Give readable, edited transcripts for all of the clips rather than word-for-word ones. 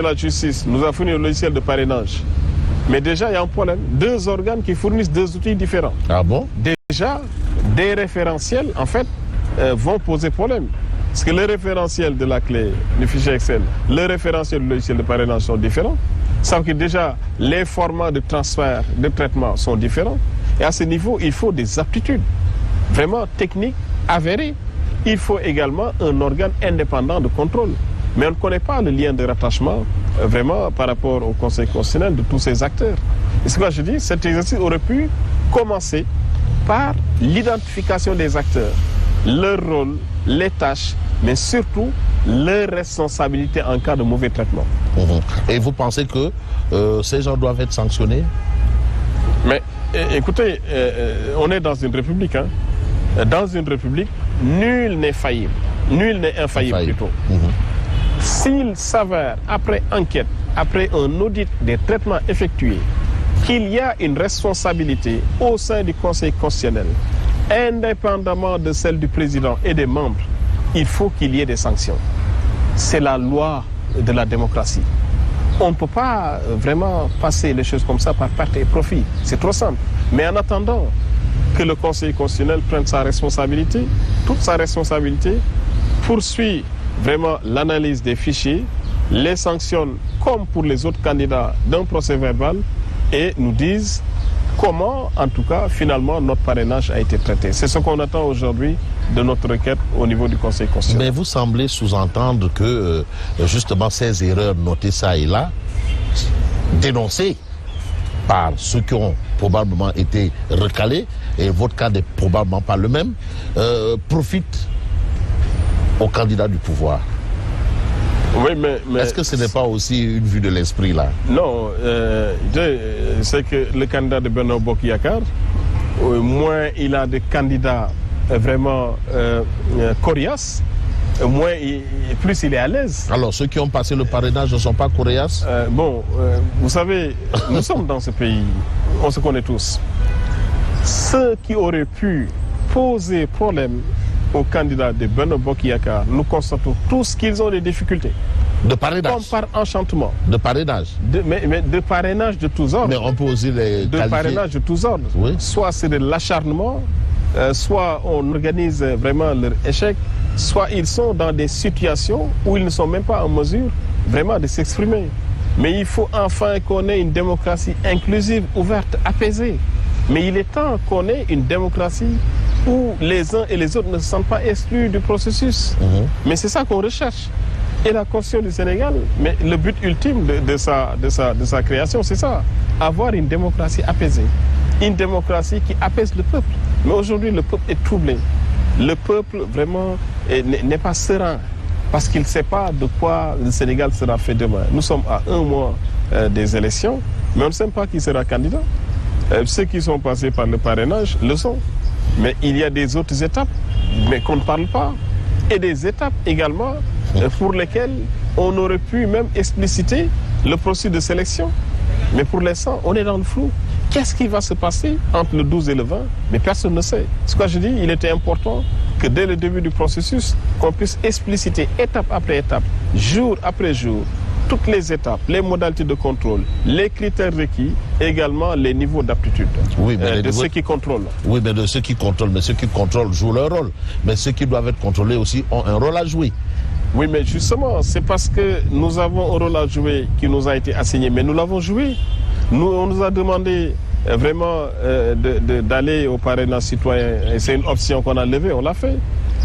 la justice nous a fourni le logiciel de parrainage. Mais déjà, il y a un problème. 2 organes qui fournissent 2 outils différents. Ah bon? Déjà, des référentiels, en fait, vont poser problème. Parce que le référentiel de la clé du fichier Excel, le référentiel du logiciel de parrainage sont différents. Ça veut dire que déjà, les formats de transfert, de traitement sont différents. Et à ce niveau, il faut des aptitudes vraiment techniques, avérées. Il faut également un organe indépendant de contrôle. Mais on ne connaît pas le lien de rattachement vraiment par rapport au Conseil constitutionnel de tous ces acteurs. Et ce que je dis, cet exercice aurait pu commencer par l'identification des acteurs, leur rôle, les tâches, mais surtout leur responsabilité en cas de mauvais traitement. Et vous pensez que ces gens doivent être sanctionnés? Mais écoutez, on est dans une république. Hein. Dans une république, nul n'est faillible. Nul n'est infaillible plutôt. S'il s'avère, après enquête, après un audit des traitements effectués, qu'il y a une responsabilité au sein du Conseil constitutionnel, indépendamment de celle du président et des membres, il faut qu'il y ait des sanctions. C'est la loi de la démocratie. On ne peut pas vraiment passer les choses comme ça par perte et profit. C'est trop simple. Mais en attendant que le Conseil constitutionnel prenne sa responsabilité, toute sa responsabilité, poursuit vraiment l'analyse des fichiers, les sanctionne comme pour les autres candidats d'un procès verbal et nous disent comment, en tout cas, finalement, notre parrainage a été traité. C'est ce qu'on attend aujourd'hui de notre requête au niveau du Conseil constitutionnel. Mais vous semblez sous-entendre que, justement, ces erreurs notées ça et là, dénoncées par ceux qui ont probablement été recalés, et votre cas n'est probablement pas le même, profitent aux candidats du pouvoir. Oui, mais est-ce que ce n'est pas aussi une vue de l'esprit là? Non, c'est que le candidat de Benno Bokk Yakaar, moins il a de candidats vraiment coriaces, plus il est à l'aise. Alors ceux qui ont passé le parrainage ne sont pas coriaces? Vous savez, nous sommes dans ce pays, on se connaît tous. Ceux qui auraient pu poser problème aux candidats de Benno Bokk Yakaar, nous constatons tous qu'ils ont des difficultés. De parrainage? Comme par enchantement. De parrainage? Mais de parrainage de tous ordres. Mais on peut aussi les de parrainage de tous ordres. Oui. Soit c'est de l'acharnement, soit on organise vraiment leur échec, soit ils sont dans des situations où ils ne sont même pas en mesure vraiment de s'exprimer. Mais il faut enfin qu'on ait une démocratie inclusive, ouverte, apaisée. Mais il est temps qu'on ait une démocratie où les uns et les autres ne se sentent pas exclus du processus. Mais c'est ça qu'on recherche. Et la Constitution du Sénégal, mais le but ultime de sa création, c'est ça. Avoir une démocratie apaisée. Une démocratie qui apaise le peuple. Mais aujourd'hui, le peuple est troublé. Le peuple, vraiment, n'est pas serein. Parce qu'il ne sait pas de quoi le Sénégal sera fait demain. Nous sommes à 1 mois des élections, mais on ne sait pas qui sera candidat. Ceux qui sont passés par le parrainage le sont. Mais il y a des autres étapes, mais qu'on ne parle pas. Et des étapes également pour lesquelles on aurait pu même expliciter le processus de sélection. Mais pour l'instant, on est dans le flou. Qu'est-ce qui va se passer entre le 12 et le 20? Mais personne ne sait. Ce que je dis, il était important que dès le début du processus, qu'on puisse expliciter étape après étape, jour après jour, toutes les étapes, les modalités de contrôle, les critères requis, également les niveaux d'aptitude de ceux qui contrôlent. Oui, mais de ceux qui contrôlent. Mais ceux qui contrôlent jouent leur rôle. Mais ceux qui doivent être contrôlés aussi ont un rôle à jouer. Oui, mais justement, c'est parce que nous avons un rôle à jouer qui nous a été assigné. Mais nous l'avons joué. On nous a demandé vraiment d'aller au parrainage citoyen. Et c'est une option qu'on a levée, on l'a fait.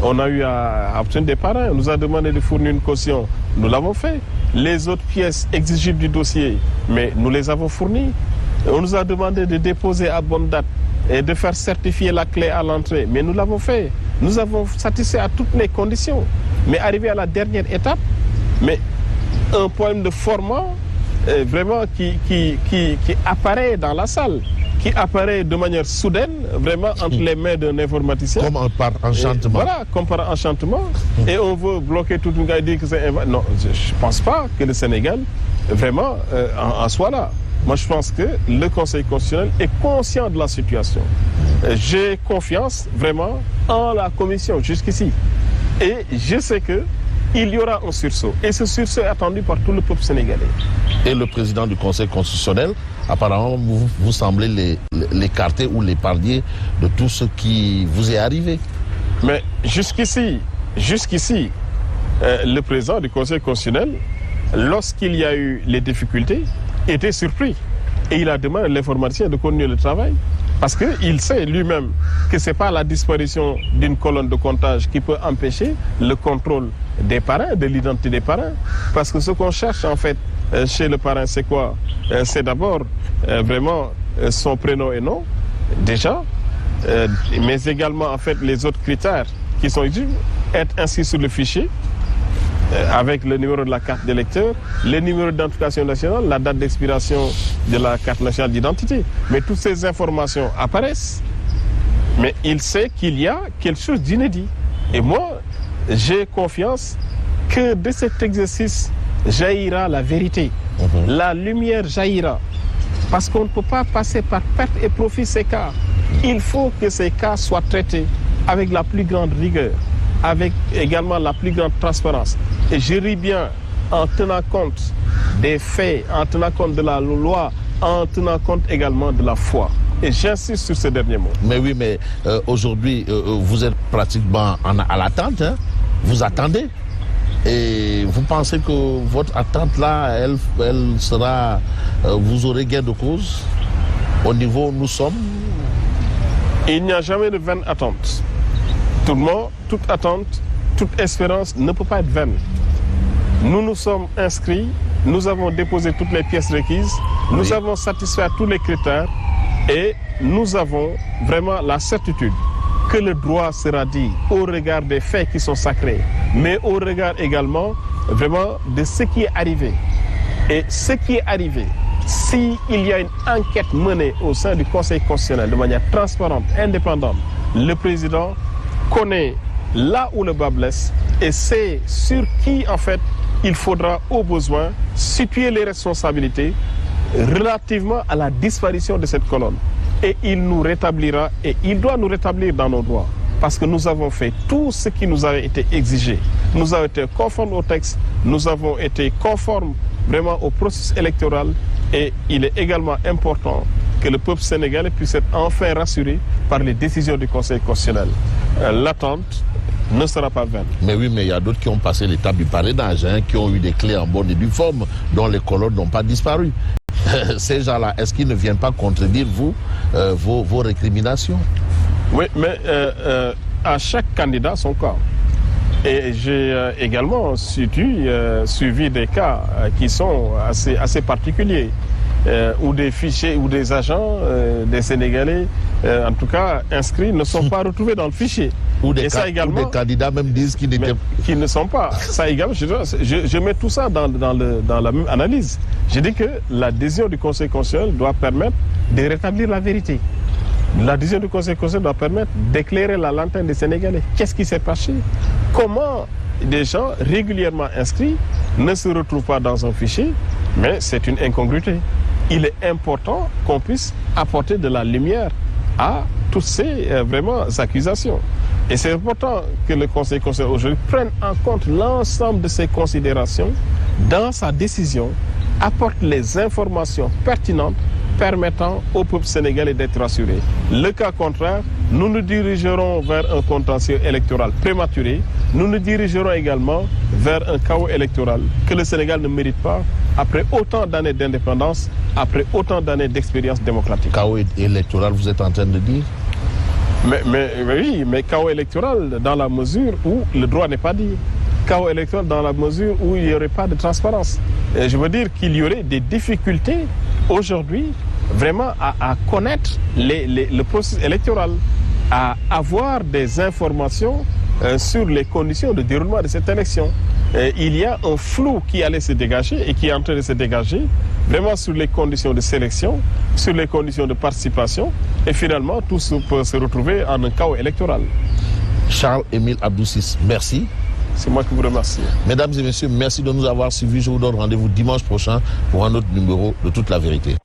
On a eu à obtenir des parrains. On nous a demandé de fournir une caution. Nous l'avons fait. Les autres pièces exigibles du dossier, mais nous les avons fournies. On nous a demandé de déposer à bonne date et de faire certifier la clé à l'entrée, mais nous l'avons fait. Nous avons satisfait à toutes les conditions. Mais arrivé à la dernière étape, mais un problème de format vraiment qui apparaît dans la salle, qui apparaît de manière soudaine, vraiment entre les mains d'un informaticien. Comme par enchantement. Voilà, comme par enchantement. Et on veut bloquer tout le monde et dire que c'est... Non, je ne pense pas que le Sénégal, vraiment, en soit là. Moi, je pense que le Conseil constitutionnel est conscient de la situation. J'ai confiance, vraiment, en la Commission jusqu'ici. Et je sais que il y aura un sursaut. Et ce sursaut est attendu par tout le peuple sénégalais. Et le président du Conseil constitutionnel, apparemment, vous semblez l'écarter ou l'épargner de tout ce qui vous est arrivé. Mais jusqu'ici, le président du Conseil constitutionnel, lorsqu'il y a eu les difficultés, était surpris. Et il a demandé à l'informaticien de continuer le travail. Parce qu'il sait lui-même que ce n'est pas la disparition d'une colonne de comptage qui peut empêcher le contrôle des parrains, de l'identité des parrains. Parce que ce qu'on cherche en fait chez le parrain, c'est quoi? C'est d'abord vraiment son prénom et nom, déjà, mais également en fait les autres critères qui sont exigibles, être inscrit sur le fichier, avec le numéro de la carte d'électeur, le numéro d'identification nationale, la date d'expiration de la carte nationale d'identité. Mais toutes ces informations apparaissent. Mais il sait qu'il y a quelque chose d'inédit. Et moi, j'ai confiance que de cet exercice jaillira la vérité. La lumière jaillira. Parce qu'on ne peut pas passer par perte et profit ces cas. Il faut que ces cas soient traités avec la plus grande rigueur, avec également la plus grande transparence. Et je ris bien en tenant compte des faits, en tenant compte de la loi, en tenant compte également de la foi. Et j'insiste sur ce dernier mot. Mais oui, mais aujourd'hui, vous êtes pratiquement à l'attente, hein? Vous attendez. Et vous pensez que votre attente là, elle sera... vous aurez gain de cause au niveau où nous sommes? Il n'y a jamais de vaine attente. Tout le monde, toute attente, toute espérance ne peut pas être vaine. Nous nous sommes inscrits, nous avons déposé toutes les pièces requises, nous avons satisfait à tous les critères et nous avons vraiment la certitude que le droit sera dit au regard des faits qui sont sacrés, mais au regard également vraiment de ce qui est arrivé. Et ce qui est arrivé, s'il y a une enquête menée au sein du Conseil constitutionnel de manière transparente, indépendante, le président connaît là où le bas blesse et c'est sur qui en fait il faudra au besoin situer les responsabilités relativement à la disparition de cette colonne. Et il nous rétablira et il doit nous rétablir dans nos droits parce que nous avons fait tout ce qui nous avait été exigé. Nous avons été conformes au texte, nous avons été conformes vraiment au processus électoral et il est également important que le peuple sénégalais puisse être enfin rassuré par les décisions du Conseil constitutionnel. L'attente ne sera pas vaine. Mais oui, mais il y a d'autres qui ont passé l'étape du parrainage, hein, qui ont eu des clés en bonne et due forme, dont les colonnes n'ont pas disparu. Ces gens-là, est-ce qu'ils ne viennent pas contredire vos récriminations? Oui, mais à chaque candidat son cas. Et j'ai également suivi des cas qui sont assez particuliers. Où des fichiers, ou des agents, des Sénégalais, en tout cas inscrits, ne sont pas retrouvés dans le fichier. Ou des candidats même disent qu'ils n'étaient... Qui ne sont pas. Ça également, je mets tout ça dans la même analyse. Je dis que la décision du Conseil constitutionnel doit permettre de rétablir la vérité. La décision du Conseil constitutionnel doit permettre d'éclairer la lanterne des Sénégalais. Qu'est-ce qui s'est passé? Comment des gens régulièrement inscrits ne se retrouvent pas dans un fichier? Mais c'est une incongruité. Il est important qu'on puisse apporter de la lumière à toutes ces vraiment accusations. Et c'est important que le Conseil constitutionnel aujourd'hui prenne en compte l'ensemble de ces considérations dans sa décision, apporte les informations pertinentes permettant au peuple sénégalais d'être rassuré. Le cas contraire, nous nous dirigerons vers un contentieux électoral prématuré. Nous nous dirigerons également vers un chaos électoral que le Sénégal ne mérite pas après autant d'années d'indépendance, après autant d'années d'expérience démocratique. Chaos électoral, vous êtes en train de dire? Mais chaos électoral dans la mesure où le droit n'est pas dit. Chaos électoral dans la mesure où il n'y aurait pas de transparence. Et je veux dire qu'il y aurait des difficultés aujourd'hui vraiment à connaître le processus électoral, à avoir des informations sur les conditions de déroulement de cette élection. Il y a un flou qui allait se dégager et qui est en train de se dégager vraiment sur les conditions de sélection, sur les conditions de participation et finalement tout peut se retrouver en un chaos électoral. Charles-Émile Abdou Ciss, merci. C'est moi qui vous remercie. Mesdames et messieurs, merci de nous avoir suivis. Je vous donne rendez-vous dimanche prochain pour un autre numéro de Toute la vérité.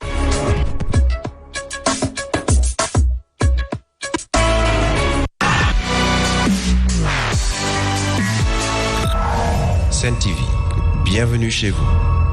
bienvenue chez vous.